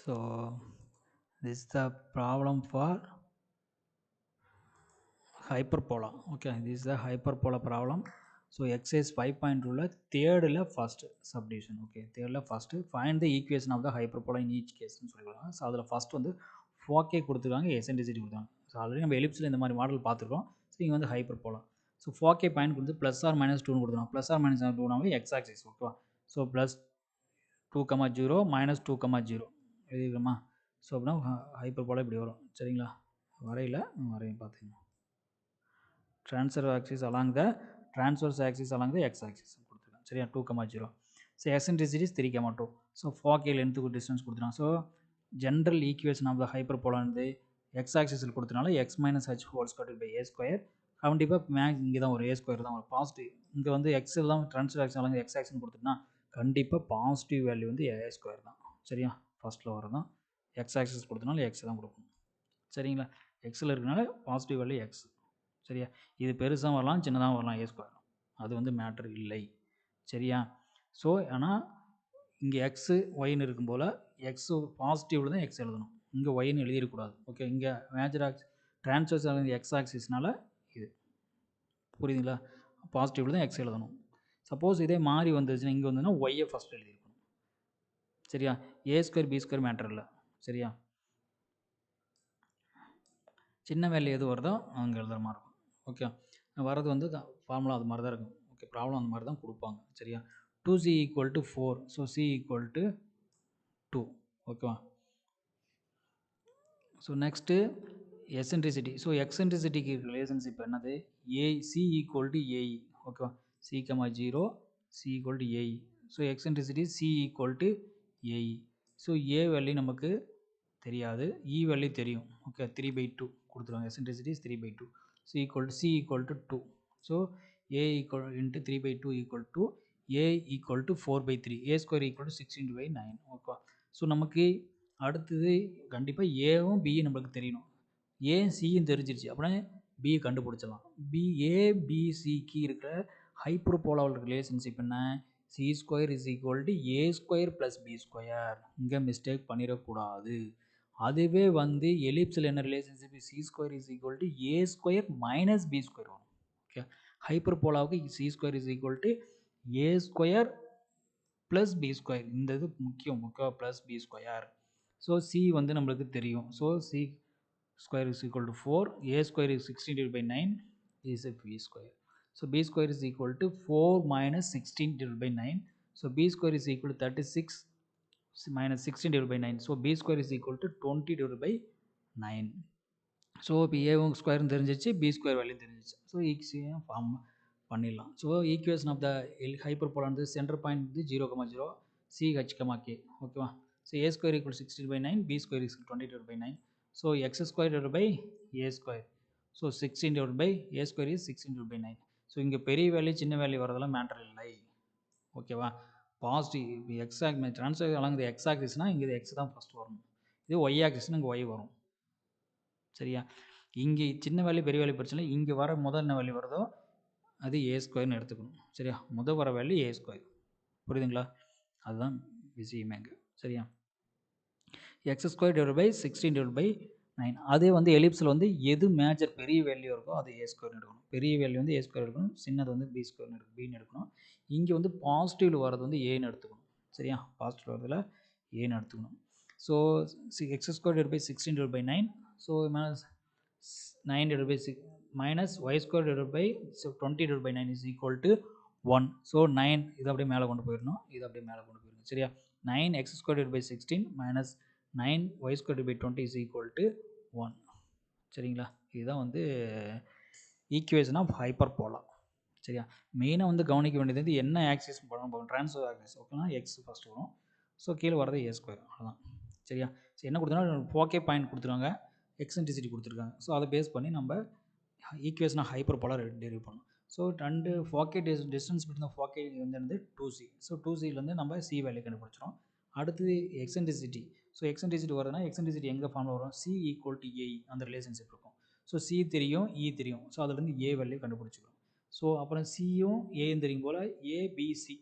So this is the problem for hyperbola. Okay, this is the hyperbola problem. So exercise 5.2 third first subdivision. Okay, third first find the equation of the hyperbola in each case. So அதில் first வந்து 4k கொடுத்துருக்காங்க, eccentricity கொடுத்தாங்க. So already நம்ம எலிப்ஸில் இந்த மாதிரி model பார்த்துருக்கோம். So இங்கே வந்து ஹைப்பர்போலா. ஸோ 4k பாயிண்ட் கொடுத்து ப்ளஸ் ஆர் மைனஸ் 2 கொடுத்துருவோம். Plus or minus 2 x axis. ஓகேவா? ஸோ ப்ளஸ் 2,0 மைனஸ் 2,0 எழுதிக்கலாமா? ஸோ அப்படின்னா ஹைப்பர்போலா இப்படி வரும். சரிங்களா? வரையில் பார்த்துக்கணும். transverse axis along the transverse axis along the x axis கொடுத்துருக்காங்க. சரியா? 2,0. So eccentricity is 3,2. So 4k லென்த்துக்கு டிஸ்டன்ஸ் கொடுத்துருக்காங்க. So general equation of the hyperbola வந்து எக்ஸ் ஆக்சிஸில் கொடுத்தனால x minus h whole square by a square. கண்டிப்பாக மேக்ஸ் இங்கே தான் ஒரு ஏ ஸ்கொயர் தான் ஒரு பாசிட்டிவ். இங்கே வந்து எக்ஸில் தான் ட்ரான்ஸ்ஃபர் ஆக்சன் அலங்க எக்ஸ் ஆக்சன் கொடுத்துட்டுனா கண்டிப்பாக பாசிட்டிவ் வேல்யூ வந்து ஏ ஸ்கொயர் தான். சரியா? ஃபஸ்ட்டில் வரதான் எக்ஸ் ஆக்சிஸ் கொடுத்தனால எக்ஸ் தான் கொடுக்கணும். சரிங்களா? எக்ஸில் இருக்கனால பாசிட்டிவ் வேல்யூ எக்ஸ். சரியா? இது பெருசாக வரலாம், சின்னதாக வரலாம், ஏ ஸ்கொயர். அது வந்து மேட்ரு இல்லை. சரியா? ஸோ ஆனால் இங்கே எக்ஸு ஒயின்னு இருக்கும் போல் எக்ஸு பாசிட்டிவில் தான் எக்ஸ் எழுதணும். இங்கே ஒயின்னு எழுதிடக்கூடாது. ஓகே, இங்கே மேஜர் ஆக்ஸ் ட்ரான்ஸ்வர்ஸ் எக்ஸ் ஆக்சிஸ்னால இது புரியுதுங்களா? பாசிட்டிவில் தான் எக்ஸ் எழுதணும். சப்போஸ் இதே மாறி வந்துச்சுன்னா இங்கே வந்ததுன்னா ஒய்யை ஃபஸ்ட் எழுதியிருக்கணும். சரியா? ஏ ஸ்கொயர் பி ஸ்கொயர் மேட்டர் இல்லை. சரியா? சின்ன வேல்யூ எது வருதோ அங்கே எழுதுகிற மாதிரி இருக்கும். ஓகே, வரது வந்து ஃபார்முலா அது மாதிரி தான் இருக்கும். ஓகே, ப்ராப்ளம் அந்த மாதிரி தான் கொடுப்பாங்க. சரியா? 2c equal to 4. So c equal to 2. ஓகேவா? So next eccentricity. ஸோ எக்ஸென்ட்ரிசிட்டிக்கு ரிலேஷன்ஷிப் என்னது? C equal to a e. ஓகேவா? C comma 0 c equal to a e. So eccentricity c equal to a e. So a value நமக்கு தெரியாது, e value தெரியும். Okay, 3/2 கொடுத்துருவாங்க. Eccentricity is 3/2. So c equal to 2. So a equal into 3/2 equal to a equal to 4/3. A square equal to 16/9. Okay, so நமக்கு அடுத்தது கண்டிப்பாக ஏவும் பியும் நம்மளுக்கு தெரியணும். ஏ சியும் தெரிஞ்சிருச்சு அப்படின்னா பியை கண்டுபிடிச்சலாம். ஏபிசிக்கு இருக்கிற ஹைப்பர்போலாவில் ரிலேஷன்ஷிப் என்ன? C square is equal to a square plus b square. இங்கே மிஸ்டேக் பண்ணிடக்கூடாது. அதுவே வந்து எலிப்ஸில் என்ன relationship? C square is equal to a square minus b square வரும். ஓகே, ஹைப்பர்போலாவுக்கு c square is equal to a square plus b square. இந்த இது முக்கியம். Okay, plus b square. So c வந்து நம்மளுக்கு தெரியும். So c square is equal to 4. A square is 16/9 is b square. So b square is equal to 4 minus 16/9. So b square is equal to 36 minus 16/9. So b square is equal to 20/9. So இப்போ ஏவும் ஸ்கொயரும் தெரிஞ்சிச்சு, b square value தெரிஞ்சிச்சு. So ஈஸியாக form பண்ணிடலாம். So equation of the hyperbola வந்து centre point வந்து 0,0 CH,K. ஓகேவா? So a square equal 16/9, b square is 20/9. So x square by a square. So 16 a square is 16/9. So இங்கே பெரிய value சின்ன value வரதெல்லாம் மேட்டர் இல்லை. ஓகேவா? Positive exact transfer along the x ஆக்சிஸ்னால் இங்கே இது எக்ஸ் தான் ஃபஸ்ட் வரணும். இது ஒய் ஆக்சிஸ்னால் இங்கே ஒய் வரும். சரியா? இங்கே சின்ன வேல்யூ பெரிய வேல்யூ பிரச்சனை. இங்கே வர முதல் என்ன வேல்யூ வருதோ அது ஏ ஸ்கொயர்னு எடுத்துக்கணும். சரியா? முதல் வர வேல்யூ ஏ ஸ்கொயர். புரியுதுங்களா? அதுதான் விஷயமே இங்கே. சரியா? X square divide by 16/9. அதே வந்து எலிப்ஸில் வந்து எது மேஜர் பெரிய வேல்யூ இருக்கோ அது ஏ ஸ்கொயர்னு எடுக்கணும். பெரிய வேல்யூ வந்து ஏ ஸ்கொயர் எடுக்கணும், சின்னது வந்து பி ஸ்கொயர்னு பின்னு எடுக்கணும். இங்கே வந்து பாசிட்டிவில் வரது வந்து ஏன்னு எடுத்துக்கணும். சரியா? பாசிட்டிவ் வரதில் ஏன்னு எடுத்துக்கணும். So x square divide by 16/9. So minus 9/6 minus y square divide by 20/9 is equal to 1. So 9 இது அப்படியே மேலே கொண்டு போயிடணும், இது அப்படியே மேலே கொண்டு போயிடணும். சரியா? 9 x square divide by 16 minus 9 y square divide by 20 is equal to 1. சரிங்களா? இதுதான் வந்து ஈக்குவேஷன் ஆஃப் ஹைப்பர்போலா. சரியா? மெயினாக வந்து கவனிக்க வேண்டியது வந்து என்ன ஆக்சிஸ் பண்ணணும், ட்ரான்ஸ்ஃபர் ஆக்சிஸ். ஓகேனா எக்ஸ் ஃபஸ்ட் வரும். ஸோ கீழே வரது ஏ ஸ்கொயர். அவ்வளோதான். சரியா? ஸோ என்ன கொடுத்தோன்னா 4k பாயிண்ட் கொடுத்துருக்காங்க, எக்ஸென்ட்ரிசிட்டி கொடுத்துருக்காங்க. ஸோ அதை பேஸ் பண்ணி நம்ம ஈக்குவேஷன் ஆஃப் ஹைப்பர்போலா டெரிவ் பண்ணணும். So 4k distance between 4k வந்து 2c. ஸோ 2cலேருந்து நம்ம சி வேல்யூ கண்டுபிடிச்சிடும். அடுத்தது எக்ஸென்ட்ரிசிட்டி. ஸோ எக்ஸென்ட்ரிசிட்டி வருதுன்னா எக்ஸென்ட்ரிசிட்டி எங்கே ஃபார்மில் வரும்? C equal to a e. அந்த ரிலேஷன்ஷிப் இருக்கும். ஸோ சி தெரியும், இ தெரியும். ஸோ அதுலேருந்து ஏ வேல்யூ கண்டுபிடிச்சிக்கிறோம். ஸோ அப்புறம் சியும் ஏயும் தெரியும் போல் ஏபிசி.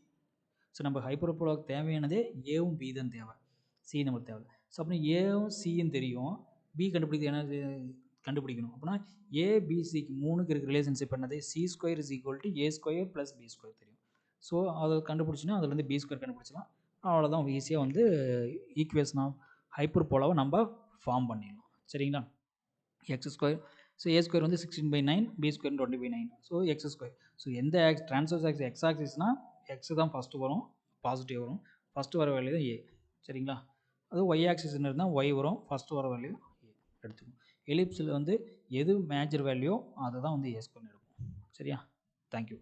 ஸோ நம்ம ஹைப்பர்போலாவுக்கு தேவையானதே ஏவும் பி தான் தேவை, சி நமக்கு தேவை. ஸோ அப்படின்னா ஏவும் சியும் தெரியும், பி கண்டுபிடிக்கணும் அப்படின்னா ஏபிசிக்கு 3க்கு இருக்க ரிலேஷன்ஷிப் என்னது, c square is equal to a square plus b square தெரியும். ஸோ அதை கண்டுபிடிச்சின்னா அதுலேருந்து பி ஸ்கொயர் கண்டுபிடிச்சலாம். அவ்வளோதான், ஈஸியாக வந்து ஈக்குவேஷன் ஆஃப் ஹைப்பர்போலாவை நம்ம ஃபார்ம் பண்ணிடலாம். சரிங்களா? X square, so a square வந்து 16/9, b square 20/9, so x square. So எந்த ட்ரான்ஸ்வர்ஸ் ஆக்சிஸ் எக்ஸ் ஆக்சிஸ்னால் எக்ஸ் தான் ஃபஸ்ட்டு வரும், பாசிட்டிவ் வரும், ஃபஸ்ட்டு வர வேல்யூ தான் ஏ. சரிங்களா? அது ஒய் ஆக்சிஸ்ன்னு இருந்தால் ஒய் வரும், ஃபஸ்ட்டு வர வேல்யூ ஏ எடுத்துக்கணும். எலிப்ஸில் வந்து எது மேஜர் வேல்யூ அதை தான் வந்து ஏ ஸ்கொயர்னு எடுக்கும். சரியா? தேங்க்யூ.